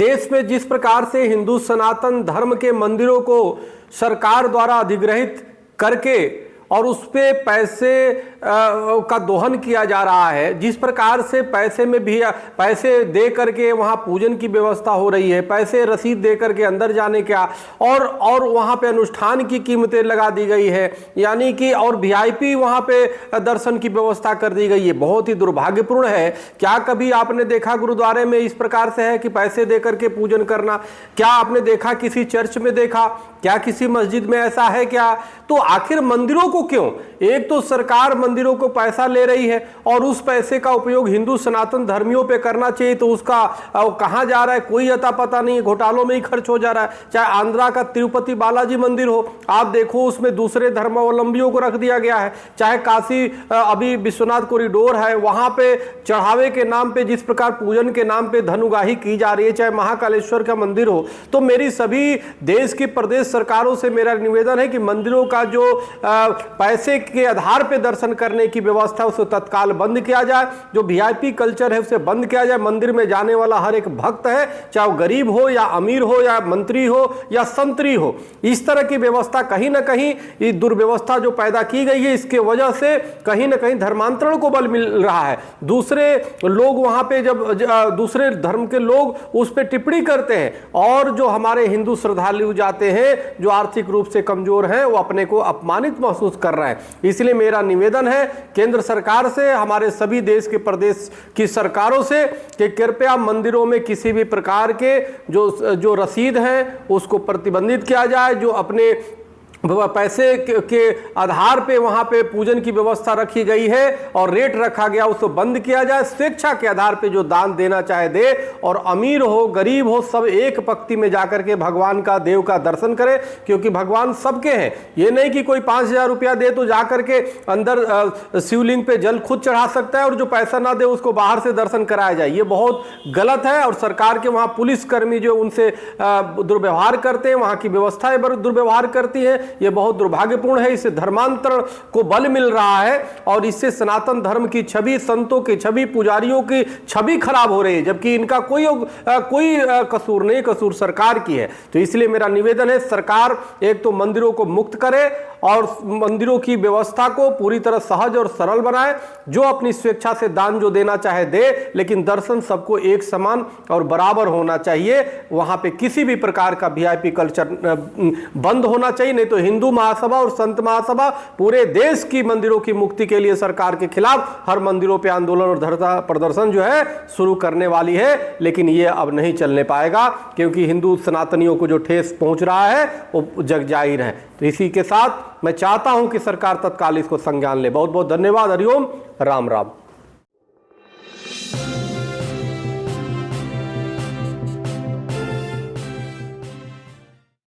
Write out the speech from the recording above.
देश में जिस प्रकार से हिंदू सनातन धर्म के मंदिरों को सरकार द्वारा अधिग्रहित करके और उस पे पैसे का दोहन किया जा रहा है, जिस प्रकार से पैसे में भी पैसे दे करके वहाँ पूजन की व्यवस्था हो रही है, पैसे रसीद दे करके अंदर जाने का और वहाँ पे अनुष्ठान की कीमतें लगा दी गई है, यानी कि और वीआईपी वहाँ पे दर्शन की व्यवस्था कर दी गई है। बहुत ही दुर्भाग्यपूर्ण है। क्या कभी आपने देखा गुरुद्वारे में इस प्रकार से है कि पैसे दे करके पूजन करना? क्या आपने देखा किसी चर्च में देखा? क्या किसी मस्जिद में ऐसा है क्या? तो आखिर मंदिरों को क्यों? एक तो सरकार मंदिरों को पैसा ले रही है और उस पैसे का उपयोग हिंदू सनातन धर्मियों पे करना चाहिए, तो उसका कहां जा रहा है कोई अता पता नहीं है, घोटालों में ही खर्च हो जा रहा है। चाहे आंध्रा का तिरुपति बालाजी मंदिर हो, आप देखो उसमें दूसरे धर्मावलंबियों को रख दिया गया है। चाहे काशी अभी विश्वनाथ कॉरिडोर है, वहां पे चढ़ावे के नाम पे जिस प्रकार पूजन के नाम पे धनुगाही की जा रही है, चाहे महाकालेश्वर का मंदिर हो। तो मेरी सभी देश की प्रदेश सरकारों से मेरा निवेदन है कि मंदिरों का जो पैसे के आधार पे दर्शन करने की व्यवस्था उसे तत्काल बंद किया जाए। जो वीआईपी कल्चर है उसे बंद किया जाए। मंदिर में जाने वाला हर एक भक्त है, चाहे वो गरीब हो या अमीर हो या मंत्री हो या संतरी हो, इस तरह की व्यवस्था कहीं ना कहीं ये दुर्व्यवस्था जो पैदा की गई है, इसके वजह से कहीं ना कहीं धर्मांतरण को बल मिल रहा है। दूसरे लोग वहां पे जब दूसरे धर्म के लोग उस पर टिप्पणी करते हैं और जो हमारे हिंदू श्रद्धालु जाते हैं जो आर्थिक रूप से कमजोर हैं, वो अपने को अपमानित महसूस कर रहे हैं। इसलिए मेरा निवेदन है केंद्र सरकार से, हमारे सभी देश के प्रदेश की सरकारों से कि कृपया मंदिरों में किसी भी प्रकार के जो रसीद हैं उसको प्रतिबंधित किया जाए। जो अपने पैसे के आधार पे वहां पे पूजन की व्यवस्था रखी गई है और रेट रखा गया, उसको बंद किया जाए। स्वेच्छा के आधार पे जो दान देना चाहे दे, और अमीर हो गरीब हो सब एक पंक्ति में जाकर के भगवान का देव का दर्शन करें, क्योंकि भगवान सबके हैं। ये नहीं कि कोई 5,000 रुपया दे तो जाकर के अंदर शिवलिंग पे जल खुद चढ़ा सकता है और जो पैसा ना दे उसको बाहर से दर्शन कराया जाए। ये बहुत गलत है। और सरकार के वहां पुलिसकर्मी जो उनसे दुर्व्यवहार करते हैं, वहां की व्यवस्थाएं दुर्व्यवहार करती है, ये बहुत दुर्भाग्यपूर्ण है। इससे धर्मांतरण को बल मिल रहा है और इससे सनातन धर्म की छवि, संतों की छवि, पुजारियों की छवि खराब हो रही है, जबकि इनका कोई कसूर नहीं, कसूर सरकार की है। तो इसलिए मेरा निवेदन है सरकार एक तो मंदिरों को मुक्त करे और मंदिरों की व्यवस्था को पूरी तरह सहज और सरल बनाए। जो अपनी स्वेच्छा से दान जो देना चाहे दे, लेकिन दर्शन सबको एक समान और बराबर होना चाहिए। वहां पे किसी भी प्रकार का वीआईपी कल्चर बंद होना चाहिए। नहीं तो हिंदू महासभा और संत महासभा पूरे देश की मंदिरों की मुक्ति के लिए सरकार के खिलाफ हर मंदिरों पे आंदोलन और धरना प्रदर्शन जो है शुरू करने वाली है। लेकिन ये अब नहीं चलने पाएगा, क्योंकि हिंदू सनातनियों को जो ठेस पहुंच रहा है वो जग जाहिर है। तो इसी के साथ मैं चाहता हूं कि सरकार तत्काल इसको संज्ञान ले। बहुत बहुत धन्यवाद। हरिओम, राम राम।